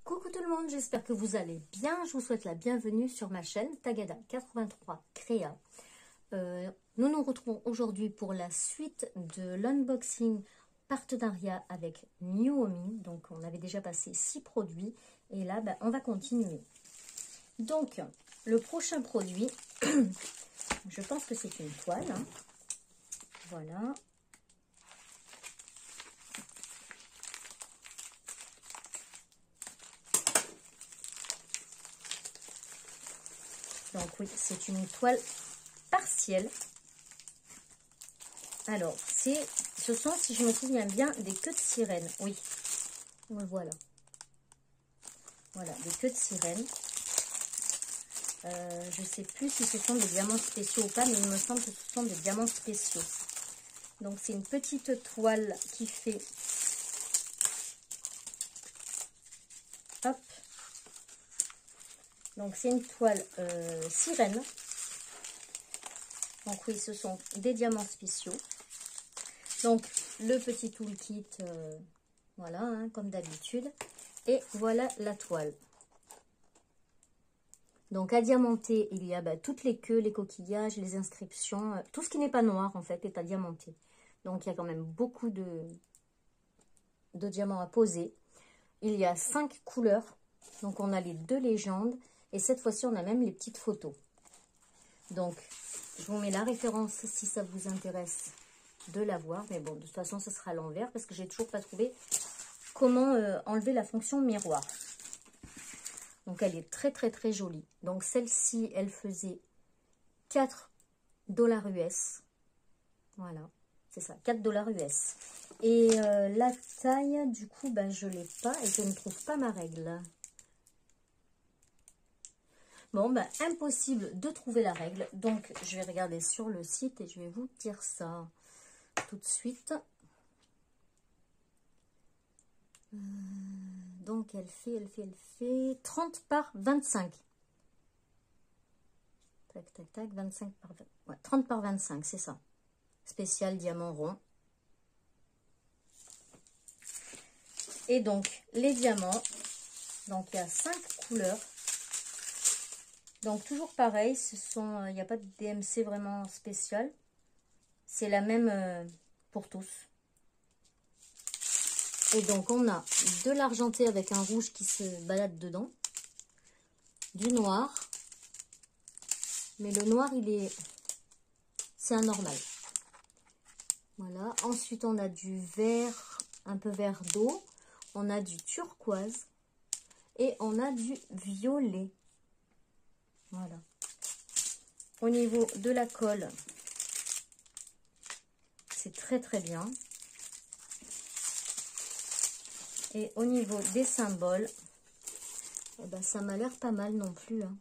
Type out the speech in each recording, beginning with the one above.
Coucou tout le monde, j'espère que vous allez bien. Je vous souhaite la bienvenue sur ma chaîne Tagada83 Créa. Nous nous retrouvons aujourd'hui pour la suite de l'unboxing partenariat avec Nuomi. Donc on avait déjà passé 6 produits et là on va continuer. Donc le prochain produit, je pense que c'est une toile. Hein. Voilà. Donc oui, c'est une toile partielle. Alors, ce sont, si je me souviens bien, des queues de sirène. Oui, voilà. Voilà, des queues de sirène. Je ne sais plus si ce sont des diamants spéciaux ou pas, mais il me semble que ce sont des diamants spéciaux. Donc, c'est une petite toile qui fait... Hop. Donc, c'est une toile sirène. Donc, oui, ce sont des diamants spéciaux. Donc, le petit toolkit, voilà, hein, comme d'habitude. Et voilà la toile. Donc, à diamanter, il y a toutes les queues, les coquillages, les inscriptions. Tout ce qui n'est pas noir, en fait, est à diamanter. Donc, il y a quand même beaucoup de diamants à poser. Il y a 5 couleurs. Donc, on a les 2 légendes. Et cette fois-ci, on a même les petites photos. Donc, je vous mets la référence si ça vous intéresse de la voir. Mais bon, de toute façon, ce sera à l'envers parce que j'ai toujours pas trouvé comment enlever la fonction miroir. Donc, elle est très, très, très jolie. Donc, celle-ci, elle faisait 4 $ US. Voilà, c'est ça, 4 $ US. Et la taille, du coup, je ne l'ai pas et je ne trouve pas ma règle. Bon, impossible de trouver la règle. Donc, je vais regarder sur le site et je vais vous dire ça tout de suite. Donc, elle fait 30 par 25. Tac, tac, tac, 25 par 20. Ouais, 30 par 25, c'est ça. Spécial diamant rond. Et donc, les diamants. Donc, il y a 5 couleurs. Donc, toujours pareil, il n'y a pas de DMC vraiment spécial. C'est la même pour tous. Et donc, on a de l'argenté avec un rouge qui se balade dedans. Du noir. Mais le noir, c'est un normal. Voilà. Ensuite, on a du vert, un peu vert d'eau. On a du turquoise. Et on a du violet. Voilà. Au niveau de la colle, c'est très très bien. Et au niveau des symboles, ça m'a l'air pas mal non plus. Hein.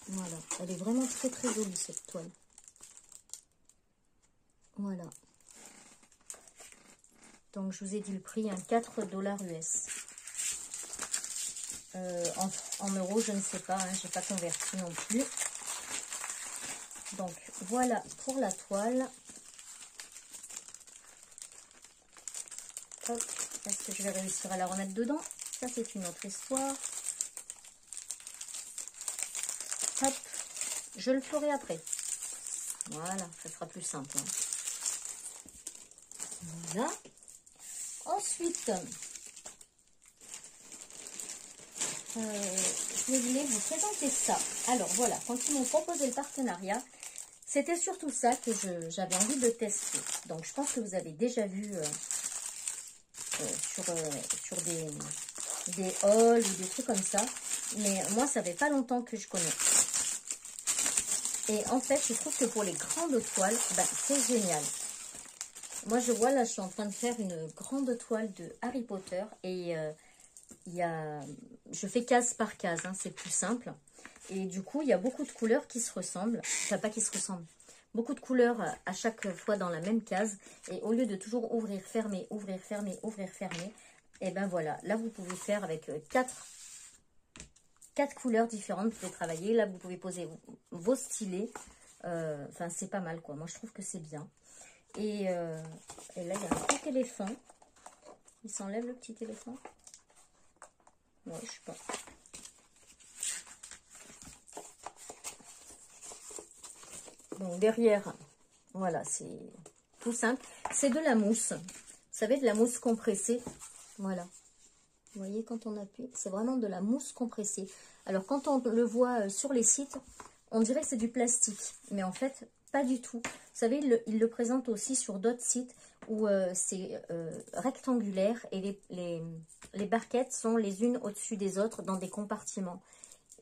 Voilà. Elle est vraiment très très jolie cette toile. Voilà. Donc je vous ai dit le prix, 4 $ US. En euros, je ne sais pas, je n'ai pas converti non plus. Donc, voilà pour la toile. Est-ce que je vais réussir à la remettre dedans? Ça, c'est une autre histoire. Hop, je le ferai après. Voilà, ça sera plus simple. Hein. Voilà. Ensuite... je voulais vous présenter ça. Alors voilà, quand ils m'ont proposé le partenariat, c'était surtout ça que j'avais envie de tester. Donc je pense que vous avez déjà vu sur des hauls ou des trucs comme ça. Mais moi, ça fait pas longtemps que je connais. Et en fait, je trouve que pour les grandes toiles, c'est génial. Moi, je vois là, je suis en train de faire une grande toile de Harry Potter et... je fais case par case, hein, c'est plus simple. Et du coup, il y a beaucoup de couleurs qui se ressemblent. Enfin, pas qui se ressemblent. Beaucoup de couleurs à chaque fois dans la même case. Et au lieu de toujours ouvrir, fermer, ouvrir, fermer, ouvrir, fermer, et voilà. Là, vous pouvez faire avec 4 couleurs différentes. Vous pouvez travailler. Là, vous pouvez poser vos stylets. Enfin, c'est pas mal, quoi. Moi, je trouve que c'est bien. Et là, il y a un petit éléphant. Il s'enlève, le petit éléphant. Ouais, je sais pas. Donc derrière, voilà, c'est tout simple. C'est de la mousse. Vous savez, de la mousse compressée. Voilà. Vous voyez, quand on appuie, c'est vraiment de la mousse compressée. Alors, quand on le voit sur les sites, on dirait que c'est du plastique. Mais en fait, pas du tout. Vous savez, il le présente aussi sur d'autres sites où c'est rectangulaire et les barquettes sont les unes au-dessus des autres dans des compartiments.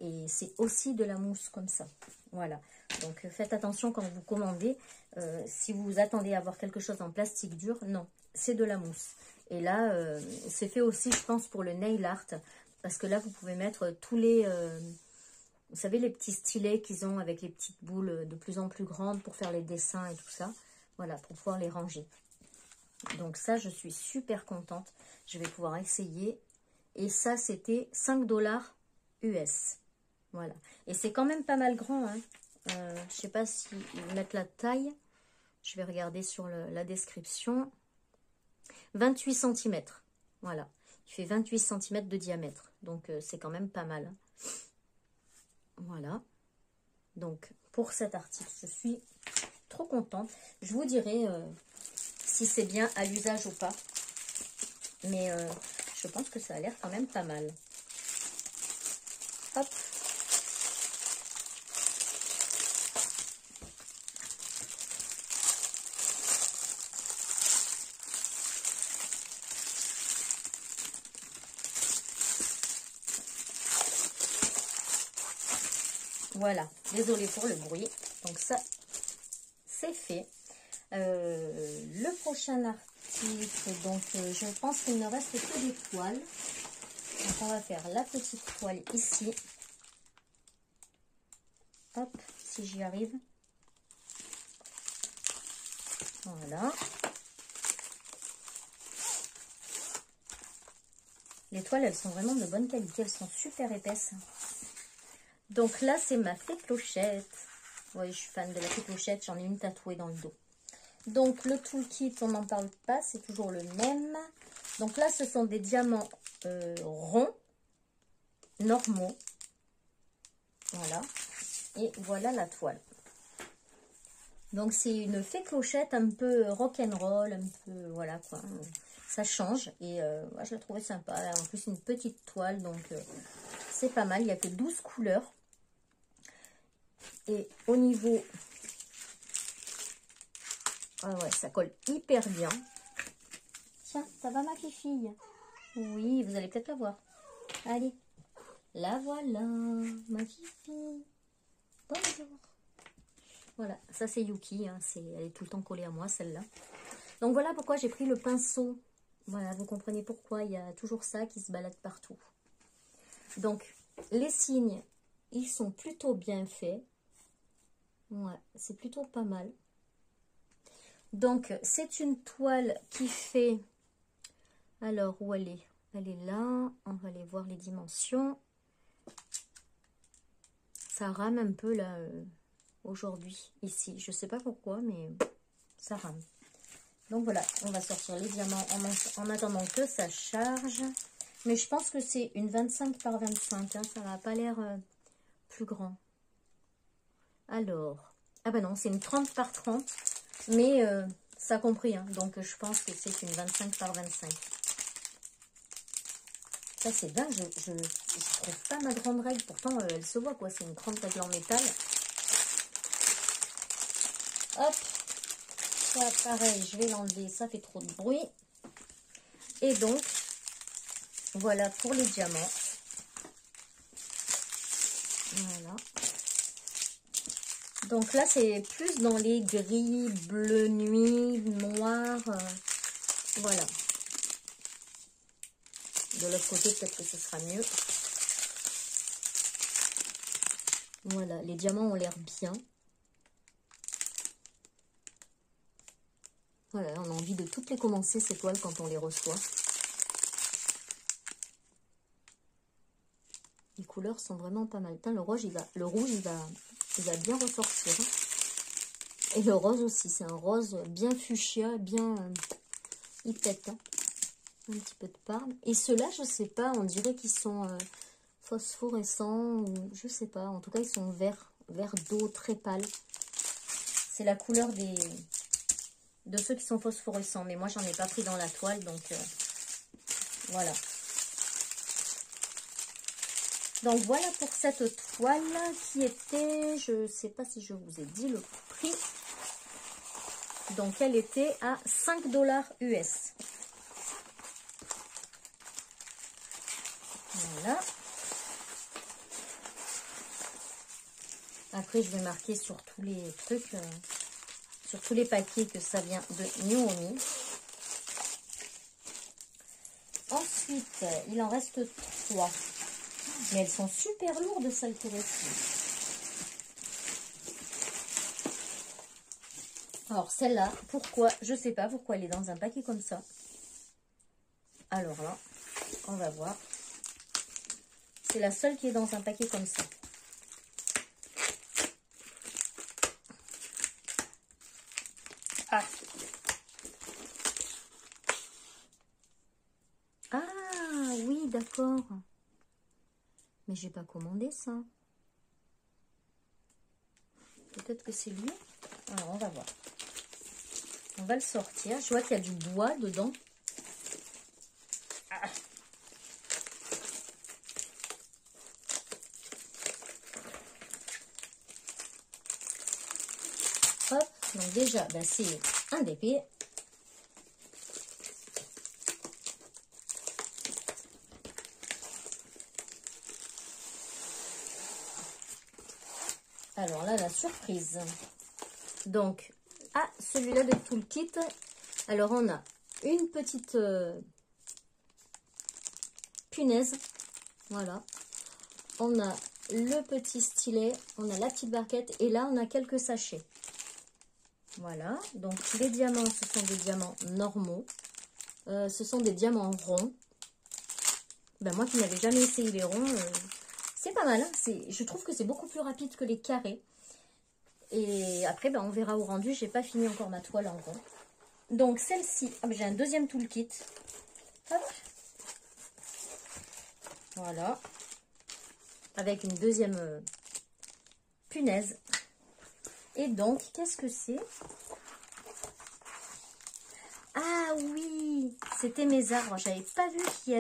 Et c'est aussi de la mousse comme ça. Voilà. Donc, faites attention quand vous commandez. Si vous attendez à avoir quelque chose en plastique dur, non, c'est de la mousse. Et là, c'est fait aussi, je pense, pour le nail art. Parce que là, vous pouvez mettre tous les... vous savez, les petits stylets qu'ils ont avec les petites boules de plus en plus grandes pour faire les dessins et tout ça. Voilà, pour pouvoir les ranger. Donc ça, je suis super contente. Je vais pouvoir essayer. Et ça, c'était 5 $ US. Voilà. Et c'est quand même pas mal grand. Hein. Je sais pas s'ils mettent la taille. Je vais regarder sur la description. 28 cm. Voilà. Il fait 28 cm de diamètre. Donc, c'est quand même pas mal. Hein. Voilà. Donc, pour cet article, je suis trop contente. Je vous dirai si c'est bien à l'usage ou pas. Mais je pense que ça a l'air quand même pas mal. Hop. Voilà, désolée pour le bruit. Donc ça, c'est fait. Le prochain article, donc je pense qu'il ne reste que des toiles. Donc on va faire la petite toile ici. Hop, si j'y arrive. Voilà. Les toiles, elles sont vraiment de bonne qualité. Elles sont super épaisses. Donc là, c'est ma fée clochette. Oui, je suis fan de la fée clochette. J'en ai une tatouée dans le dos. Donc, le toolkit, on n'en parle pas. C'est toujours le même. Donc là, ce sont des diamants ronds, normaux. Voilà. Et voilà la toile. Donc, c'est une fée clochette un peu rock'n'roll. Un peu, voilà quoi. Ça change. Et moi, je la trouvais sympa. En plus, une petite toile. Donc, c'est pas mal. Il n'y a que 12 couleurs. Et au niveau... Ah ouais, ça colle hyper bien. Tiens, ça va ma fille? Oui, vous allez peut-être la voir. Allez, la voilà, ma fille. Bonjour. Voilà, ça c'est Yuki. Hein, elle est tout le temps collée à moi, celle-là. Donc voilà pourquoi j'ai pris le pinceau. Voilà, vous comprenez pourquoi il y a toujours ça qui se balade partout. Donc, les signes, ils sont plutôt bien faits. Ouais, c'est plutôt pas mal. Donc, c'est une toile qui fait... Alors, où elle est? Elle est là. On va aller voir les dimensions. Ça rame un peu, là, aujourd'hui, ici. Je sais pas pourquoi, mais ça rame. Donc, voilà. On va sortir les diamants en attendant que ça charge. Mais je pense que c'est une 25 par 25. Hein, ça n'a pas l'air plus grand. Alors... Ah ben non, c'est une 30 par 30, mais ça a compris, hein, donc je pense que c'est une 25 par 25. Ça c'est dingue, je trouve pas ma grande règle, pourtant elle se voit quoi, c'est une grande règle en métal. Hop, ça pareil, je vais l'enlever, ça fait trop de bruit. Et donc, voilà pour les diamants. Voilà. Donc là, c'est plus dans les gris, bleu nuit, noir. Voilà. De l'autre côté, peut-être que ce sera mieux. Voilà, les diamants ont l'air bien. Voilà, on a envie de toutes les commencer, ces toiles, quand on les reçoit. Les couleurs sont vraiment pas mal. Putain, le rouge, il va bien ressortir. Et le rose aussi, c'est un rose bien fuchsia, bien... il pète. Hein. Un petit peu de parme. Et ceux-là, je sais pas, on dirait qu'ils sont phosphorescents, ou je sais pas. En tout cas, ils sont vert d'eau, très pâle. C'est la couleur de ceux qui sont phosphorescents. Mais moi, j'en ai pas pris dans la toile, donc voilà. Donc voilà pour cette toile qui était, je sais pas si je vous ai dit le prix. Donc elle était à 5 $ US. Voilà. Après je vais marquer sur tous les trucs, sur tous les paquets que ça vient de Nuomi. Ensuite, il en reste 3. Mais elles sont super lourdes, celles-ci. Alors, celle-là, pourquoi? Je sais pas pourquoi elle est dans un paquet comme ça. Alors là, on va voir. C'est la seule qui est dans un paquet comme ça. Ah! Ah, oui, d'accord. Mais j'ai pas commandé ça. Peut-être que c'est lui. Alors, on va voir. On va le sortir. Je vois qu'il y a du bois dedans. Ah. Hop. Donc déjà, ben c'est un DP. Alors là, la surprise. Donc, celui-là de tout le kit. Alors, on a une petite punaise. Voilà. On a le petit stylet. On a la petite barquette. Et là, on a quelques sachets. Voilà. Donc, les diamants, ce sont des diamants normaux. Ce sont des diamants ronds. Ben, moi qui n'avais jamais essayé les ronds, c'est pas mal. Hein. Je trouve que c'est beaucoup plus rapide que les carrés. Et après, ben, on verra au rendu. J'ai pas fini encore ma toile en rond. Donc, celle-ci, j'ai un deuxième toolkit. Hop. Voilà. Avec une deuxième punaise. Et donc, qu'est-ce que c'est? Ah oui, c'était mes arbres. J'avais pas vu qu'il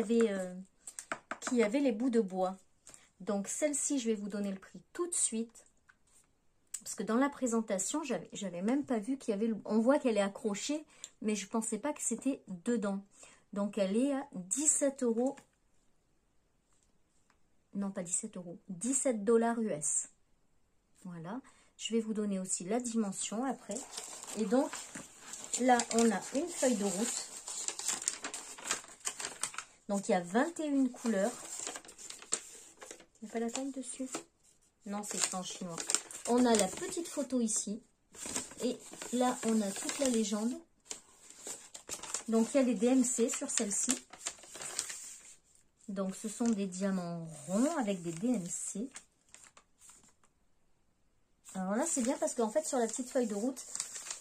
y avait les bouts de bois. Donc, celle-ci, je vais vous donner le prix tout de suite. Parce que dans la présentation, j'avais même pas vu qu'il y avait... On voit qu'elle est accrochée, mais je pensais pas que c'était dedans. Donc, elle est à 17 €. Non, pas 17 €. 17 $ US. Voilà. Je vais vous donner aussi la dimension après. Et donc, là, on a une feuille de route. Donc, il y a 21 couleurs. Il n'y a pas la taille dessus? Non, c'est écrit en chinois. On a la petite photo ici. Et là, on a toute la légende. Donc, il y a les DMC sur celle-ci. Donc, ce sont des diamants ronds avec des DMC. Alors là, c'est bien parce qu'en fait, sur la petite feuille de route,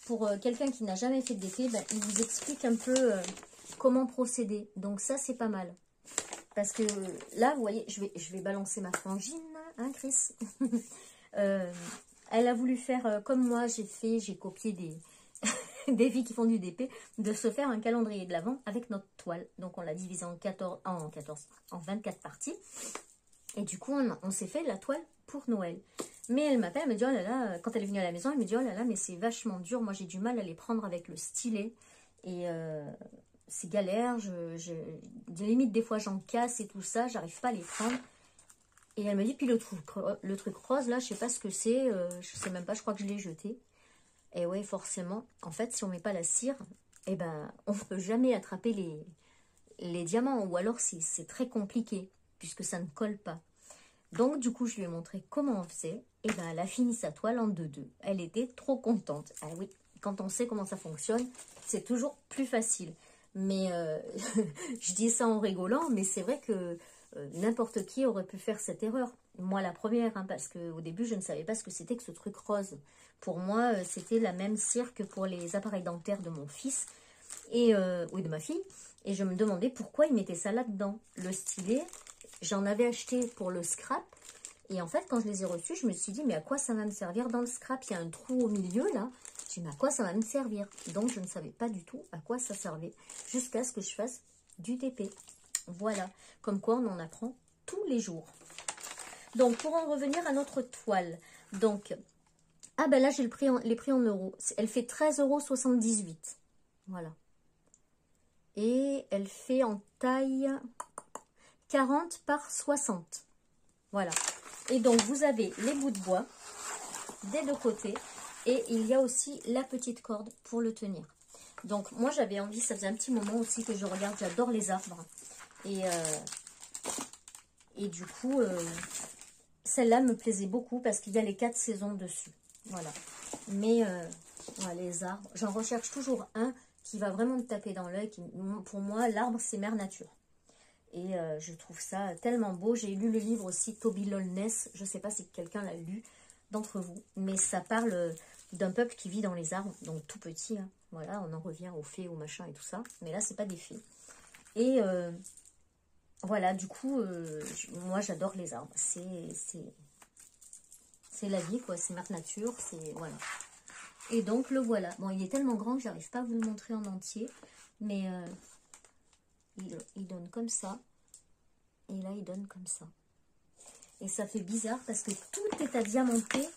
pour quelqu'un qui n'a jamais fait de DP, ben, il vous explique un peu comment procéder. Donc, ça, c'est pas mal. Parce que là, vous voyez, je vais balancer ma frangine, hein, Chris. Elle a voulu faire comme moi, j'ai copié des filles qui font du DP, de se faire un calendrier de l'Avent avec notre toile. Donc, on l'a divisé en 24 parties. Et du coup, on s'est fait la toile pour Noël. Mais elle m'appelle, elle me dit, oh là là, quand elle est venue à la maison, elle me dit, oh là là, mais c'est vachement dur. Moi, j'ai du mal à les prendre avec le stylet. Et c'est galère. Limite, des fois, j'en casse et tout ça. J'arrive pas à les prendre. Et elle me dit, puis le truc rose, là, je sais pas ce que c'est. Je sais même pas, je crois que je l'ai jeté. Et ouais, forcément, en fait, si on met pas la cire, eh ben, on ne peut jamais attraper les diamants. Ou alors, c'est très compliqué, puisque ça ne colle pas. Donc, du coup, je lui ai montré comment on faisait. Et ben, elle a fini sa toile en 2-2. Elle était trop contente. Ah oui, quand on sait comment ça fonctionne, c'est toujours plus facile. Mais je dis ça en rigolant, mais c'est vrai que n'importe qui aurait pu faire cette erreur. Moi, la première, hein, parce qu'au début, je ne savais pas ce que c'était que ce truc rose. Pour moi, c'était la même cire que pour les appareils dentaires de mon fils, et oui, de ma fille. Et je me demandais pourquoi ils mettaient ça là-dedans. Le stylet, j'en avais acheté pour le scrap. Et en fait, quand je les ai reçus, je me suis dit, mais à quoi ça va me servir dans le scrap? Il y a un trou au milieu, là. Je dis, mais à quoi ça va me servir? Donc, je ne savais pas du tout à quoi ça servait. Jusqu'à ce que je fasse du TP. Voilà. Comme quoi, on en apprend tous les jours. Donc, pour en revenir à notre toile. Donc, ah ben là, j'ai les prix en euros. Elle fait 13,78 €. Voilà. Et elle fait en taille 40 par 60. Voilà. Et donc, vous avez les bouts de bois des deux côtés. Et il y a aussi la petite corde pour le tenir. Donc, moi, j'avais envie, ça faisait un petit moment aussi que je regarde. J'adore les arbres. Et du coup, celle-là me plaisait beaucoup parce qu'il y a les 4 saisons dessus. Voilà. Mais, ouais, les arbres, j'en recherche toujours un qui va vraiment me taper dans l'œil. Pour moi, l'arbre, c'est mère nature. Et je trouve ça tellement beau. J'ai lu le livre aussi, Toby Lowness. Je ne sais pas si quelqu'un l'a lu d'entre vous. Mais ça parle d'un peuple qui vit dans les arbres. Donc tout petit. Hein. Voilà, on en revient aux fées, aux machins et tout ça. Mais là, c'est pas des fées. Et voilà, du coup, moi, j'adore les arbres. C'est la vie, quoi. C'est mère nature. C'est voilà. Et donc, le voilà. Bon, il est tellement grand que j'arrive pas à vous le montrer en entier. Mais il donne comme ça. Et là, il donne comme ça. Et ça fait bizarre parce que tout est à diamanter.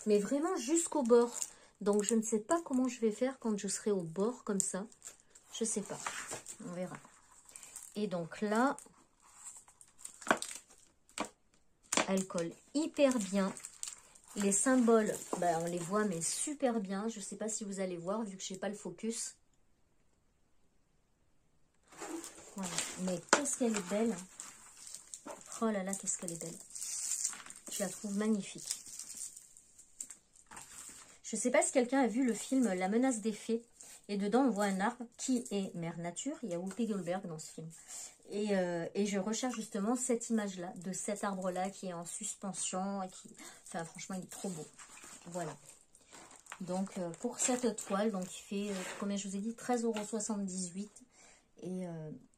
Mais vraiment jusqu'au bord. Donc, je ne sais pas comment je vais faire quand je serai au bord comme ça. Je sais pas. On verra. Et donc là, elle colle hyper bien. Les symboles, ben, on les voit, mais super bien. Je ne sais pas si vous allez voir, vu que je n'ai pas le focus. Voilà. Mais qu'est-ce qu'elle est belle. Oh là là, qu'est-ce qu'elle est belle. Je la trouve magnifique. Je ne sais pas si quelqu'un a vu le film La menace des fées. Et dedans, on voit un arbre qui est mère nature. Il y a Whoopi Goldberg dans ce film. Et je recherche justement cette image-là, de cet arbre-là qui est en suspension. Et qui, enfin, franchement, il est trop beau. Voilà. Donc, pour cette toile, donc qui fait, combien je vous ai dit, 13,78 €. Et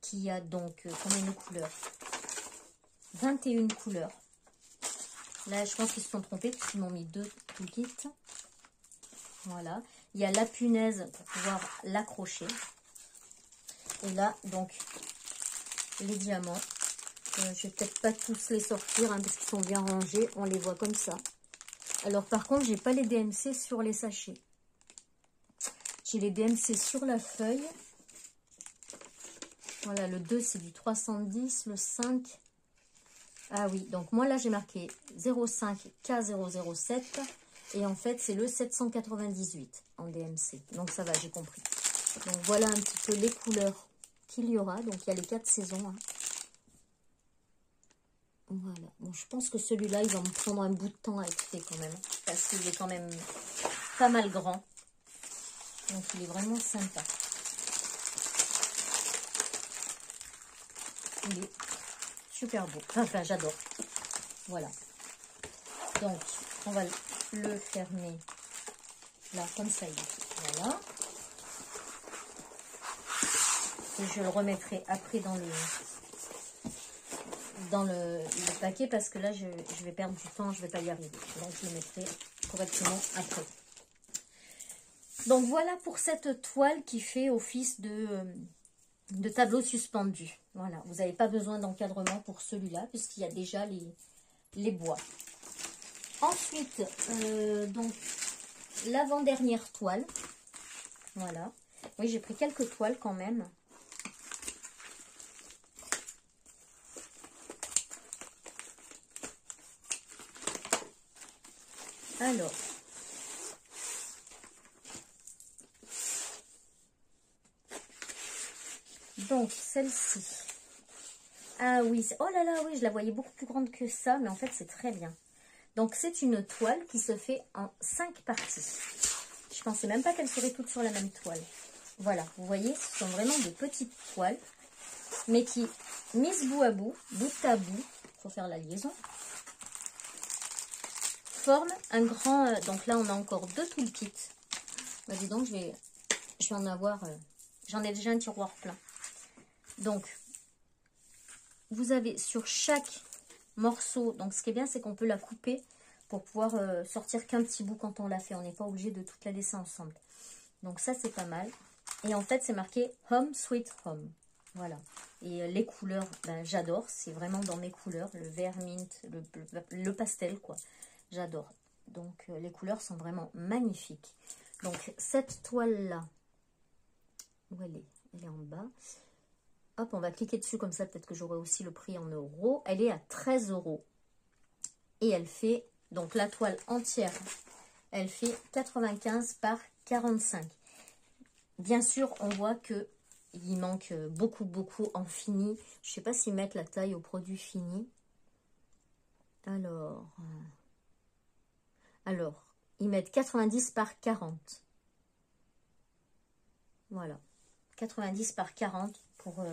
qui a donc, combien de couleurs? 21 couleurs. Là, je pense qu'ils se sont trompés parce qu'ils m'ont mis 2 tout le kit. Voilà. Il y a la punaise pour pouvoir l'accrocher. Et là, donc, les diamants. Je vais peut-être pas tous les sortir hein, parce qu'ils sont bien rangés. On les voit comme ça. Alors, par contre, j'ai pas les DMC sur les sachets. J'ai les DMC sur la feuille. Voilà, le 2, c'est du 310. Le 5... Ah oui, donc moi, là, j'ai marqué 05 K007. Et en fait, c'est le 798 en DMC. Donc, ça va, j'ai compris. Donc, voilà un petit peu les couleurs qu'il y aura. Donc, il y a les 4 saisons. Hein. Voilà. Bon, je pense que celui-là, il va me prendre un bout de temps à être fait quand même. Parce qu'il est quand même pas mal grand. Donc, il est vraiment sympa. Il est super beau. Enfin, j'adore. Voilà. Donc, on va le fermer là, comme ça. Voilà. Et je le remettrai après dans le paquet parce que là, je vais perdre du temps, je ne vais pas y arriver. Donc, je le mettrai correctement après. Donc, voilà pour cette toile qui fait office de tableau suspendu. Voilà, vous n'avez pas besoin d'encadrement pour celui-là puisqu'il y a déjà les bois. Ensuite, donc, l'avant-dernière toile. Voilà. Oui, j'ai pris quelques toiles quand même. Alors. Donc, celle-ci. Ah oui, oh là là, oui, je la voyais beaucoup plus grande que ça, mais en fait, c'est très bien. Donc, c'est une toile qui se fait en 5 parties. Je pensais même pas qu'elles seraient toutes sur la même toile. Voilà, vous voyez, ce sont vraiment de petites toiles, mais qui, mises bout à bout à bout, il faut faire la liaison, forment un grand... donc là, on a encore 2 toolkits. Bah, dis donc, je vais en avoir... j'en ai déjà un tiroir plein. Donc, vous avez sur chaque morceau, donc ce qui est bien, c'est qu'on peut la couper pour pouvoir sortir qu'un petit bout quand on l'a fait. On n'est pas obligé de toute la laisser ensemble. Donc ça, c'est pas mal. Et en fait, c'est marqué Home Sweet Home. Voilà. Et les couleurs, ben, j'adore. C'est vraiment dans mes couleurs. Le vert mint, le pastel, quoi. J'adore. Donc, les couleurs sont vraiment magnifiques. Donc, cette toile-là, où elle est? Elle est en bas. Hop, on va cliquer dessus comme ça. Peut-être que j'aurai aussi le prix en euros. Elle est à 13 €. Et elle fait, donc la toile entière, elle fait 95 par 45. Bien sûr, on voit que il manque beaucoup en fini. Je ne sais pas s'ils mettent la taille au produit fini. Alors, ils mettent 90 par 40. Voilà. 90 par 40 pour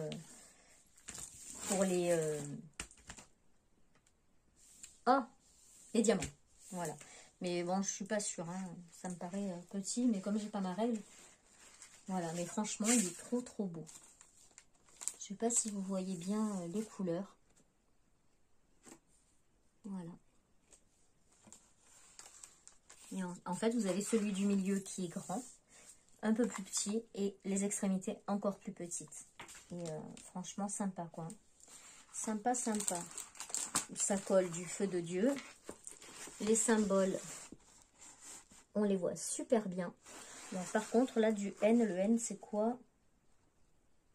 les... les diamants. Voilà. Mais bon, je suis pas sûre. Hein. Ça me paraît petit, mais comme j'ai pas ma règle... Voilà, mais franchement, il est trop beau. Je sais pas si vous voyez bien les couleurs. Voilà. Et en fait, vous avez celui du milieu qui est grand, un peu plus petit, et les extrémités encore plus petites. Et franchement, sympa, quoi. Sympa. Ça colle du feu de Dieu. Les symboles, on les voit super bien. Bon, par contre, là, du N, le N, c'est quoi?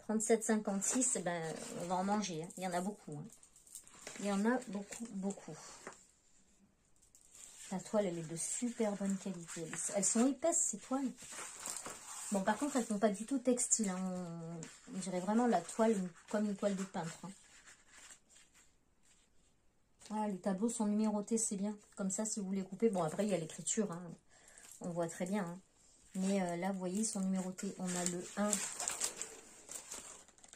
37,56, ben, on va en manger. Hein. Il y en a beaucoup. Hein. Il y en a beaucoup. La toile, elle est de super bonne qualité. Elles sont épaisses, ces toiles. Bon, par contre, elles ne font pas du tout textile. Hein. On dirait vraiment la toile comme une toile de peintre. Hein. Ah, les tableaux sont numérotés, c'est bien. Comme ça, si vous les coupez... Bon, après, il y a l'écriture. Hein. On voit très bien. Hein. Mais là, vous voyez, ils sont numérotés. On a le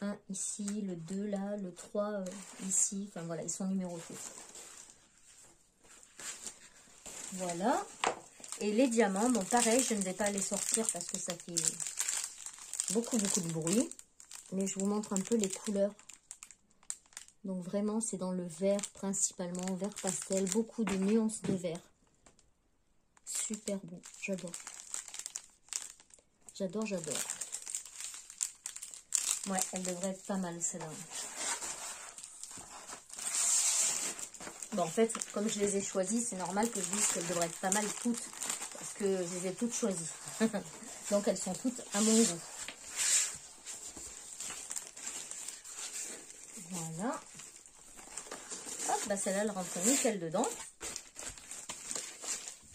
1 ici, le 2 là, le 3 ici. Enfin, voilà, ils sont numérotés. Voilà. Et les diamants, bon, pareil, je ne vais pas les sortir parce que ça fait beaucoup de bruit. Mais je vous montre un peu les couleurs. Donc, vraiment, c'est dans le vert principalement, vert pastel. Beaucoup de nuances de vert. Super beau, j'adore. J'adore. Ouais, elle devrait être pas mal, celle-là. Bon, en fait, comme je les ai choisies, c'est normal que je dise qu'elles devraient être pas mal toutes. Parce que je les ai toutes choisies. Donc, elles sont toutes à mon goût. Voilà. Hop, bah celle-là, elle rentre nickel dedans.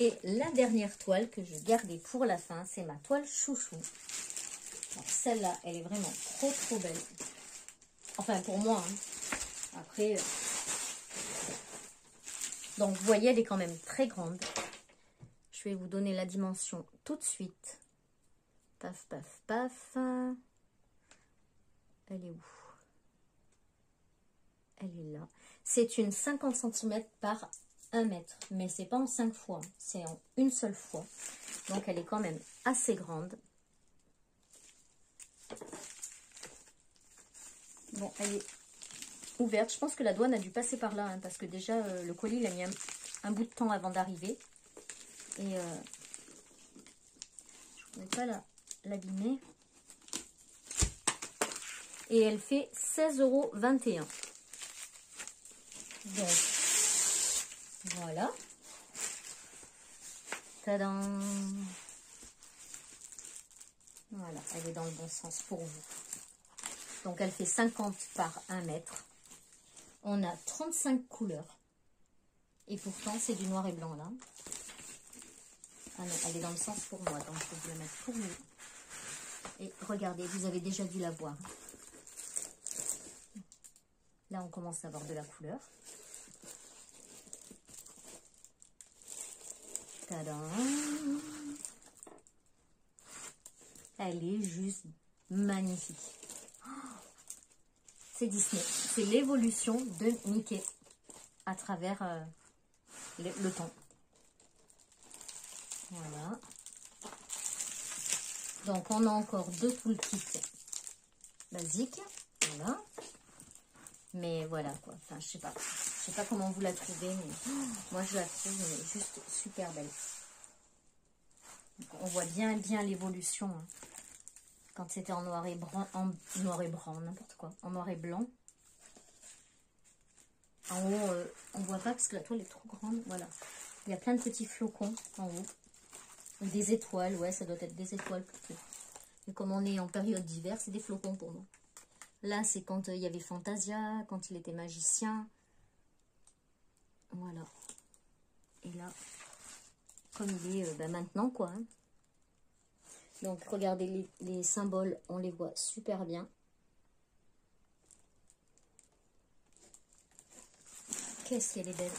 Et la dernière toile que je gardais pour la fin, c'est ma toile chouchou. Celle-là, elle est vraiment trop belle. Enfin, pour moi. Hein. Après, donc, vous voyez, elle est quand même très grande. Je vais vous donner la dimension tout de suite. Paf. Elle est où? Elle est là. C'est une 50 cm par 1 mètre. Mais c'est pas en 5 fois. C'est en une seule fois. Donc, elle est quand même assez grande. Bon, elle est ouverte. Je pense que la douane a dû passer par là. Hein, parce que déjà, le colis, il a mis un bout de temps avant d'arriver. Et je ne vais pas l'abîmer. Et elle fait 16,21 €. Donc, voilà. Tadam! Voilà, elle est dans le bon sens pour vous. Donc, elle fait 50 par 1 mètre. On a 35 couleurs. Et pourtant, c'est du noir et blanc, là. Ah non, elle est dans le sens pour moi. Donc, je vais vous la mettre pour vous. Et regardez, vous avez déjà dû la voir. Là, on commence à avoir de la couleur. Tadam! Elle est juste magnifique. C'est Disney. C'est l'évolution de Mickey à travers le temps. Voilà. Donc, on a encore deux toolkits basiques. Voilà. Mais voilà quoi. Enfin, je sais pas comment vous la trouvez, mais moi je la trouve juste super belle. Donc, on voit bien l'évolution. Hein. Quand c'était en noir et blanc, n'importe quoi, en noir et blanc. En haut, on voit pas parce que la toile est trop grande. Voilà. Il y a plein de petits flocons en haut. Des étoiles, ouais, ça doit être des étoiles plutôt. Et comme on est en période d'hiver, c'est des flocons pour moi. Là, c'est quand il y avait Fantasia, quand il était magicien. Voilà. Et là, comme il est maintenant, quoi. Hein. Donc, regardez, les symboles, on les voit super bien. Qu'est-ce qu'elle est belle.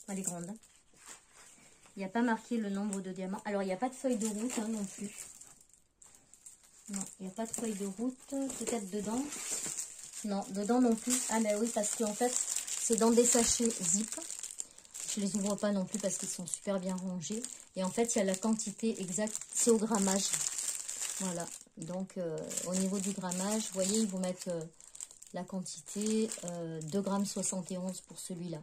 Elle est grande. Hein. Il n'y a pas marqué le nombre de diamants. Alors, il n'y a pas de feuille de route hein, non plus. Non, il n'y a pas de feuille de route. Peut-être dedans. Non, dedans non plus. Ah, mais oui, parce qu'en fait, c'est dans des sachets zip. Je ne les ouvre pas non plus parce qu'ils sont super bien rangés. Et en fait, il y a la quantité exacte. C'est au grammage. Voilà. Donc, au niveau du grammage, vous voyez, ils vous mettent la quantité 2,71 g pour celui-là.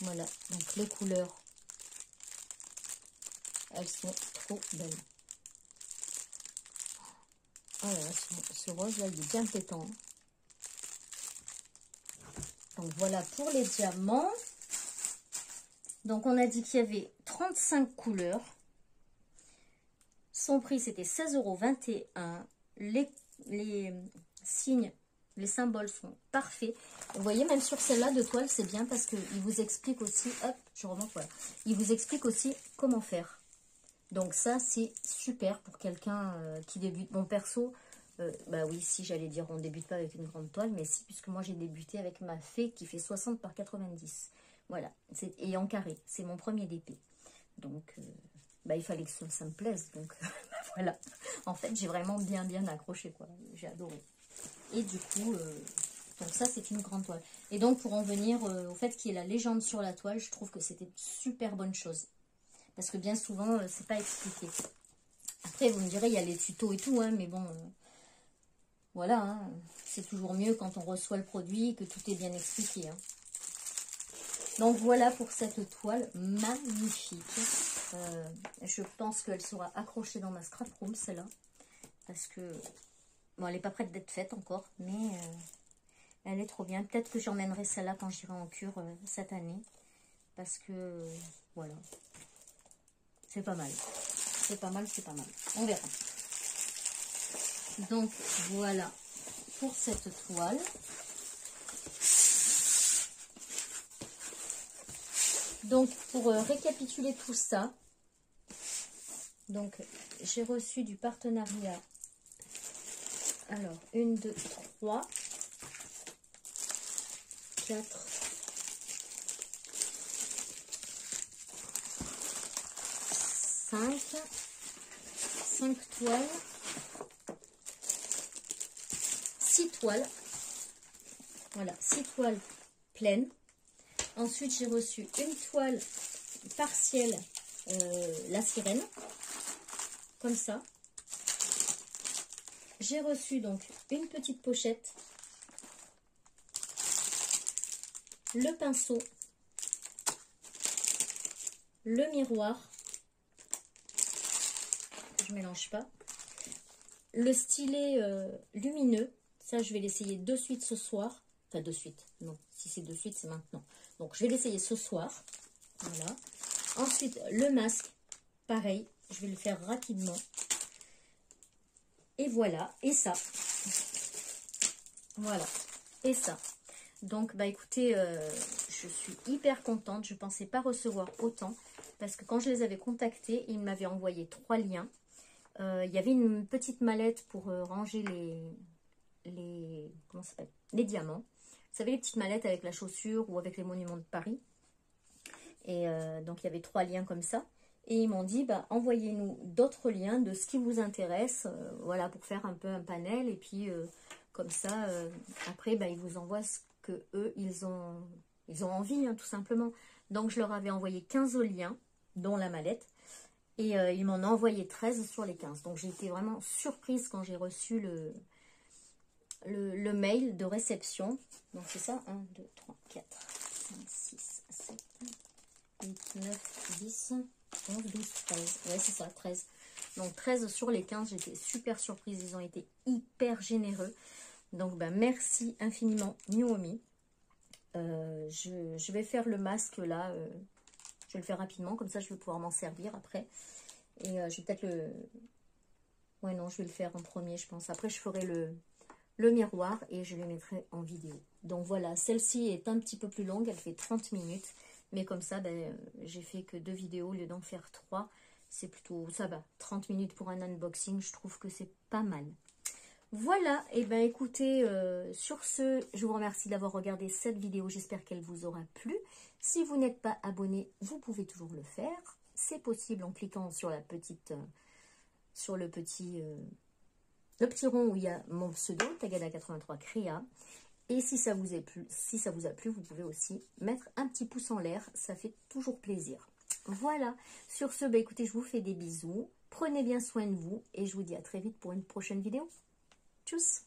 Voilà. Donc, les couleurs, elles sont trop belles. Oh là là, ce rose là, il est bien pétant. Donc voilà pour les diamants. Donc on a dit qu'il y avait 35 couleurs. Son prix c'était 16,21 €. Les signes, les symboles sont parfaits. Vous voyez, même sur celle-là de toile, c'est bien parce qu'il vous explique aussi, hop, je remonte, voilà. Il vous explique aussi comment faire. Donc ça, c'est super pour quelqu'un qui débute. Bon, perso, bah oui, si j'allais dire, on débute pas avec une grande toile, mais si, puisque moi j'ai débuté avec ma fée qui fait 60 par 90. Voilà, et en carré, c'est mon premier DP. Donc, bah, il fallait que ça me plaise, donc voilà. En fait, j'ai vraiment bien accroché, quoi. J'ai adoré. Et du coup, donc ça, c'est une grande toile. Et donc, pour en venir au fait qu'il y ait la légende sur la toile, je trouve que c'était une super bonne chose. Parce que bien souvent, c'est pas expliqué. Après, vous me direz, il y a les tutos et tout, hein, mais bon, voilà, hein, c'est toujours mieux quand on reçoit le produit que tout est bien expliqué. Hein. Donc voilà pour cette toile magnifique. Je pense qu'elle sera accrochée dans ma scrap room, celle-là. Parce que, bon, elle n'est pas prête d'être faite encore, mais elle est trop bien. Peut-être que j'emmènerai celle-là quand j'irai en cure cette année. Parce que, voilà. C'est pas mal. C'est pas mal, c'est pas mal. On verra. Donc, voilà pour cette toile. Donc, pour récapituler tout ça, donc j'ai reçu du partenariat. Alors, 1, 2, 3, 4, 5 toiles, 6 toiles, voilà, 6 toiles pleines. Ensuite, j'ai reçu une toile partielle, la sirène, comme ça. J'ai reçu donc une petite pochette, le pinceau, le miroir, je mélange pas, le stylet lumineux, ça je vais l'essayer de suite ce soir, enfin de suite, non, si c'est de suite c'est maintenant, donc je vais l'essayer ce soir, voilà. Ensuite le masque, pareil, je vais le faire rapidement, et voilà, et ça, voilà, et ça. Donc, bah écoutez, je suis hyper contente. Je ne pensais pas recevoir autant. Parce que quand je les avais contactés, ils m'avaient envoyé 3 liens. Il y avait une petite mallette pour ranger comment ça s'appelle, les diamants. Vous savez, les petites mallettes avec la chaussure ou avec les monuments de Paris. Et donc, il y avait 3 liens comme ça. Et ils m'ont dit, bah, envoyez-nous d'autres liens de ce qui vous intéresse. Voilà, pour faire un peu un panel. Et puis, comme ça, après, bah, ils vous envoient ce que eux ils ont envie, hein, tout simplement. Donc, je leur avais envoyé 15 liens, dont la mallette. Et ils m'en ont envoyé 13 sur les 15. Donc, j'ai été vraiment surprise quand j'ai reçu le mail de réception. Donc c'est ça, 1, 2, 3, 4, 5, 6, 7, 8, 9, 10, 11, 12, 13. Ouais, c'est ça, 13. Donc 13 sur les 15, j'étais super surprise. Ils ont été hyper généreux. Donc ben, merci infiniment Nuomi. Je vais faire le masque là. Je vais le faire rapidement, comme ça je vais pouvoir m'en servir après. Et je vais peut-être le... Ouais non, je vais le faire en premier je pense. Après je ferai le miroir et je le mettrai en vidéo. Donc voilà, celle-ci est un petit peu plus longue, elle fait 30 minutes. Mais comme ça, ben, j'ai fait que 2 vidéos au lieu d'en faire 3. C'est plutôt, ça va, 30 minutes pour un unboxing, je trouve que c'est pas mal. Voilà, et ben écoutez, sur ce, je vous remercie d'avoir regardé cette vidéo. J'espère qu'elle vous aura plu. Si vous n'êtes pas abonné, vous pouvez toujours le faire. C'est possible en cliquant sur la petite, sur le petit rond où il y a mon pseudo, Tagada83 Créa. Et si ça vous a plu, vous pouvez aussi mettre un petit pouce en l'air, ça fait toujours plaisir. Voilà, sur ce, bah écoutez, je vous fais des bisous, prenez bien soin de vous et je vous dis à très vite pour une prochaine vidéo. Tchuss!